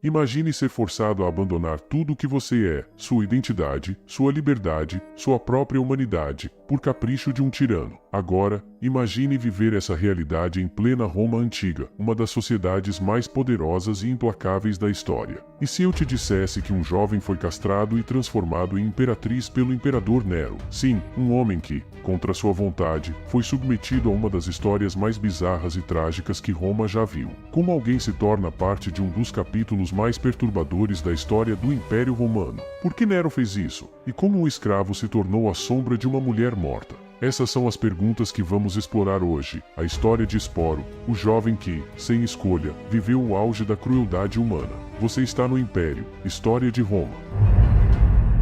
Imagine ser forçado a abandonar tudo o que você é, sua identidade, sua liberdade, sua própria humanidade, por capricho de um tirano. Agora, imagine viver essa realidade em plena Roma antiga, uma das sociedades mais poderosas e implacáveis da história. E se eu te dissesse que um jovem foi castrado e transformado em imperatriz pelo imperador Nero? Sim, um homem que, contra sua vontade, foi submetido a uma das histórias mais bizarras e trágicas que Roma já viu. Como alguém se torna parte de um dos capítulos mais perturbadores da história do Império Romano? Por que Nero fez isso? E como um escravo se tornou a sombra de uma mulher morta? Essas são as perguntas que vamos explorar hoje. A história de Esporo, o jovem que, sem escolha, viveu o auge da crueldade humana. Você está no Império, História de Roma.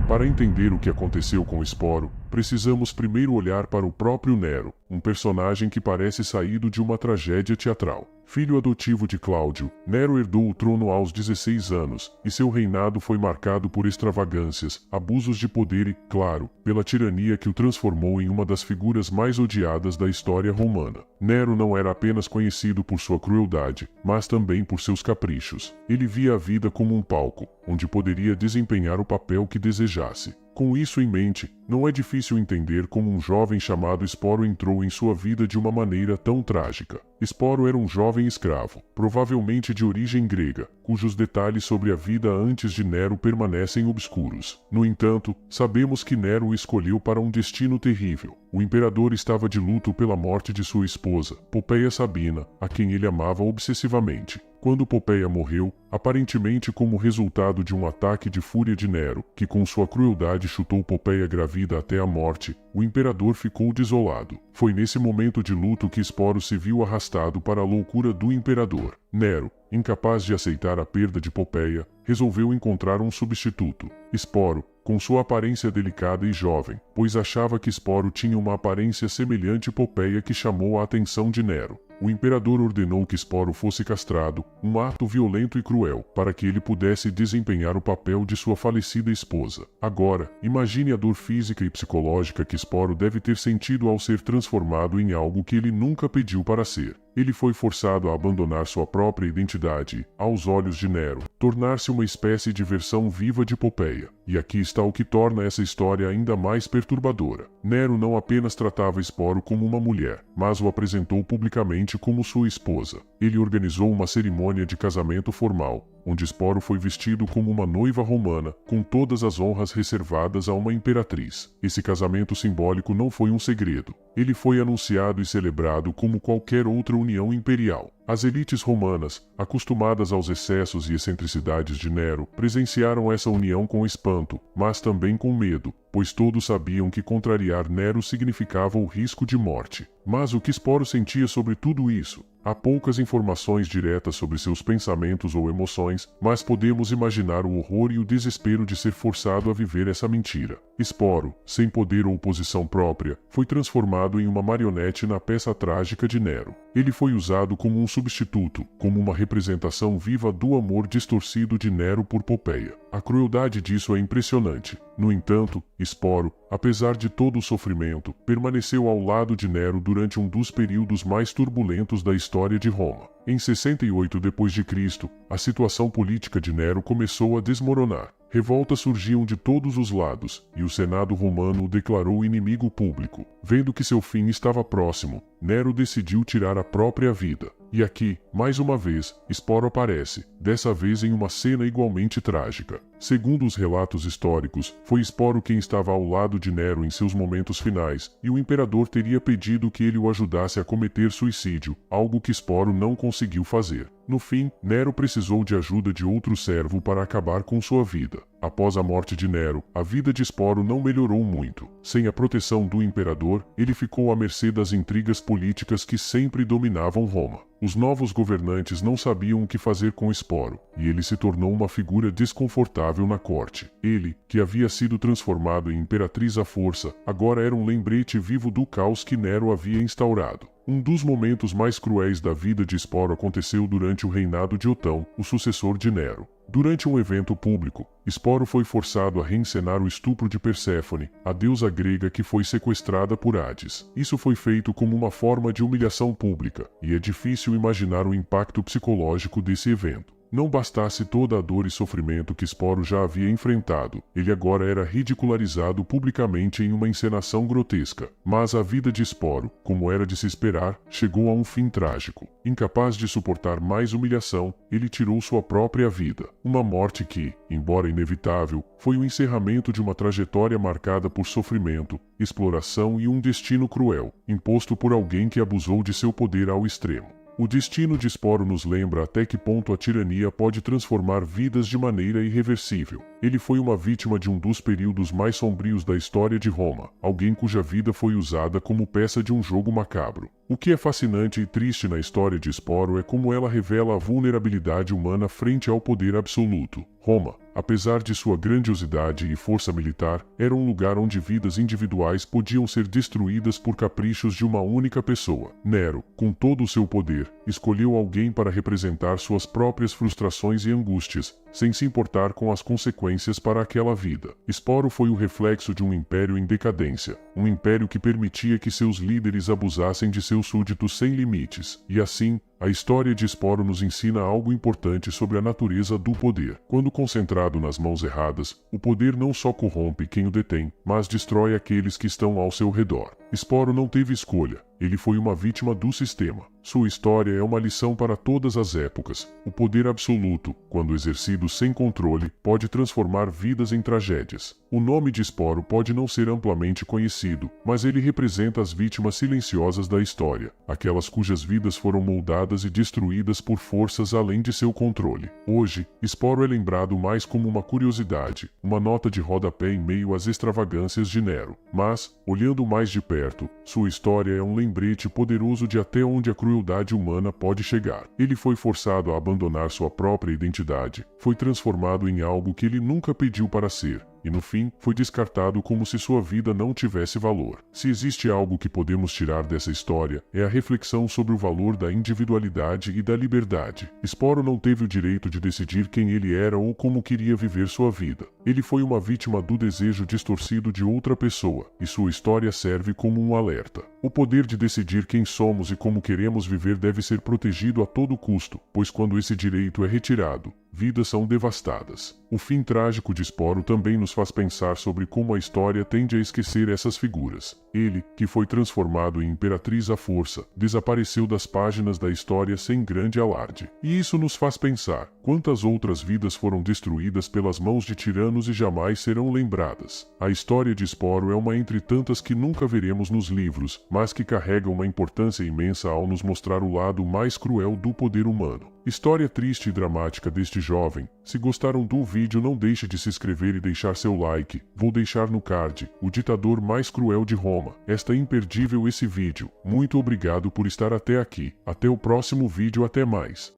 Para entender o que aconteceu com Esporo, precisamos primeiro olhar para o próprio Nero, um personagem que parece saído de uma tragédia teatral. Filho adotivo de Cláudio, Nero herdou o trono aos 16 anos, e seu reinado foi marcado por extravagâncias, abusos de poder e, claro, pela tirania que o transformou em uma das figuras mais odiadas da história romana. Nero não era apenas conhecido por sua crueldade, mas também por seus caprichos. Ele via a vida como um palco, onde poderia desempenhar o papel que desejasse. Com isso em mente, não é difícil entender como um jovem chamado Esporo entrou em sua vida de uma maneira tão trágica. Esporo era um jovem escravo, provavelmente de origem grega, cujos detalhes sobre a vida antes de Nero permanecem obscuros. No entanto, sabemos que Nero o escolheu para um destino terrível. O imperador estava de luto pela morte de sua esposa, Popeia Sabina, a quem ele amava obsessivamente. Quando Popeia morreu, aparentemente como resultado de um ataque de fúria de Nero, que com sua crueldade chutou Popeia gravida até a morte, o imperador ficou desolado. Foi nesse momento de luto que Esporo se viu arrastado para a loucura do imperador. Nero, incapaz de aceitar a perda de Popeia, resolveu encontrar um substituto. Esporo, com sua aparência delicada e jovem, pois achava que Esporo tinha uma aparência semelhante a Popeia que chamou a atenção de Nero. O imperador ordenou que Esporo fosse castrado, um ato violento e cruel, para que ele pudesse desempenhar o papel de sua falecida esposa. Agora, imagine a dor física e psicológica que Esporo deve ter sentido ao ser transformado em algo que ele nunca pediu para ser. Ele foi forçado a abandonar sua própria identidade, aos olhos de Nero, tornar-se uma espécie de versão viva de Popeia. E aqui está o que torna essa história ainda mais perturbadora. Nero não apenas tratava Esporo como uma mulher, mas o apresentou publicamente como sua esposa. Ele organizou uma cerimônia de casamento formal, onde Esporo foi vestido como uma noiva romana, com todas as honras reservadas a uma imperatriz. Esse casamento simbólico não foi um segredo. Ele foi anunciado e celebrado como qualquer outra união imperial. As elites romanas, acostumadas aos excessos e excentricidades de Nero, presenciaram essa união com espanto, mas também com medo, pois todos sabiam que contrariar Nero significava o risco de morte. Mas o que Esporo sentia sobre tudo isso? Há poucas informações diretas sobre seus pensamentos ou emoções, mas podemos imaginar o horror e o desespero de ser forçado a viver essa mentira. Esporo, sem poder ou posição própria, foi transformado em uma marionete na peça trágica de Nero. Ele foi usado como um substituto, como uma representação viva do amor distorcido de Nero por Popeia. A crueldade disso é impressionante. No entanto, Esporo, apesar de todo o sofrimento, permaneceu ao lado de Nero durante um dos períodos mais turbulentos da história de Roma. Em 68 d.C., a situação política de Nero começou a desmoronar. Revoltas surgiam de todos os lados, e o Senado romano o declarou inimigo público. Vendo que seu fim estava próximo, Nero decidiu tirar a própria vida. E aqui, mais uma vez, Esporo aparece, dessa vez em uma cena igualmente trágica. Segundo os relatos históricos, foi Esporo quem estava ao lado de Nero em seus momentos finais, e o imperador teria pedido que ele o ajudasse a cometer suicídio, algo que Esporo não conseguiu fazer. No fim, Nero precisou de ajuda de outro servo para acabar com sua vida. Após a morte de Nero, a vida de Esporo não melhorou muito. Sem a proteção do imperador, ele ficou à mercê das intrigas políticas que sempre dominavam Roma. Os novos governantes não sabiam o que fazer com Esporo, e ele se tornou uma figura desconfortável na corte. Ele, que havia sido transformado em imperatriz à força, agora era um lembrete vivo do caos que Nero havia instaurado. Um dos momentos mais cruéis da vida de Esporo aconteceu durante o reinado de Otão, o sucessor de Nero. Durante um evento público, Esporo foi forçado a reencenar o estupro de Perséfone, a deusa grega que foi sequestrada por Hades. Isso foi feito como uma forma de humilhação pública, e é difícil imaginar o impacto psicológico desse evento. Não bastasse toda a dor e sofrimento que Sporo já havia enfrentado, ele agora era ridicularizado publicamente em uma encenação grotesca. Mas a vida de Sporo, como era de se esperar, chegou a um fim trágico. Incapaz de suportar mais humilhação, ele tirou sua própria vida. Uma morte que, embora inevitável, foi o encerramento de uma trajetória marcada por sofrimento, exploração e um destino cruel, imposto por alguém que abusou de seu poder ao extremo. O destino de Sporo nos lembra até que ponto a tirania pode transformar vidas de maneira irreversível. Ele foi uma vítima de um dos períodos mais sombrios da história de Roma, alguém cuja vida foi usada como peça de um jogo macabro. O que é fascinante e triste na história de Sporo é como ela revela a vulnerabilidade humana frente ao poder absoluto. Roma, apesar de sua grandiosidade e força militar, era um lugar onde vidas individuais podiam ser destruídas por caprichos de uma única pessoa. Nero, com todo o seu poder, escolheu alguém para representar suas próprias frustrações e angústias, sem se importar com as consequências para aquela vida. Sporo foi o reflexo de um império em decadência, um império que permitia que seus líderes abusassem de seus súditos sem limites, e assim, a história de Sporo nos ensina algo importante sobre a natureza do poder. Quando concentrado nas mãos erradas, o poder não só corrompe quem o detém, mas destrói aqueles que estão ao seu redor. Sporo não teve escolha, ele foi uma vítima do sistema. Sua história é uma lição para todas as épocas. O poder absoluto, quando exercido sem controle, pode transformar vidas em tragédias. O nome de Sporo pode não ser amplamente conhecido, mas ele representa as vítimas silenciosas da história, aquelas cujas vidas foram moldadas e destruídas por forças além de seu controle. Hoje, Sporo é lembrado mais como uma curiosidade, uma nota de rodapé em meio às extravagâncias de Nero. Mas, olhando mais de perto, sua história é um lembrete poderoso de até onde a crueldade humana pode chegar. Ele foi forçado a abandonar sua própria identidade, foi transformado em algo que ele nunca pediu para ser, e no fim, foi descartado como se sua vida não tivesse valor. Se existe algo que podemos tirar dessa história, é a reflexão sobre o valor da individualidade e da liberdade. Sporo não teve o direito de decidir quem ele era ou como queria viver sua vida. Ele foi uma vítima do desejo distorcido de outra pessoa, e sua história serve como um alerta. O poder de decidir quem somos e como queremos viver deve ser protegido a todo custo, pois quando esse direito é retirado, vidas são devastadas. O fim trágico de Sporo também nos faz pensar sobre como a história tende a esquecer essas figuras. Ele, que foi transformado em imperatriz à força, desapareceu das páginas da história sem grande alarde. E isso nos faz pensar, quantas outras vidas foram destruídas pelas mãos de tiranos e jamais serão lembradas. A história de Sporo é uma entre tantas que nunca veremos nos livros, mas que carrega uma importância imensa ao nos mostrar o lado mais cruel do poder humano. História triste e dramática deste jovem. Se gostaram do vídeo, não deixe de se inscrever e deixar seu like. Vou deixar no card, o ditador mais cruel de Roma. Está imperdível esse vídeo. Muito obrigado por estar até aqui. Até o próximo vídeo, até mais.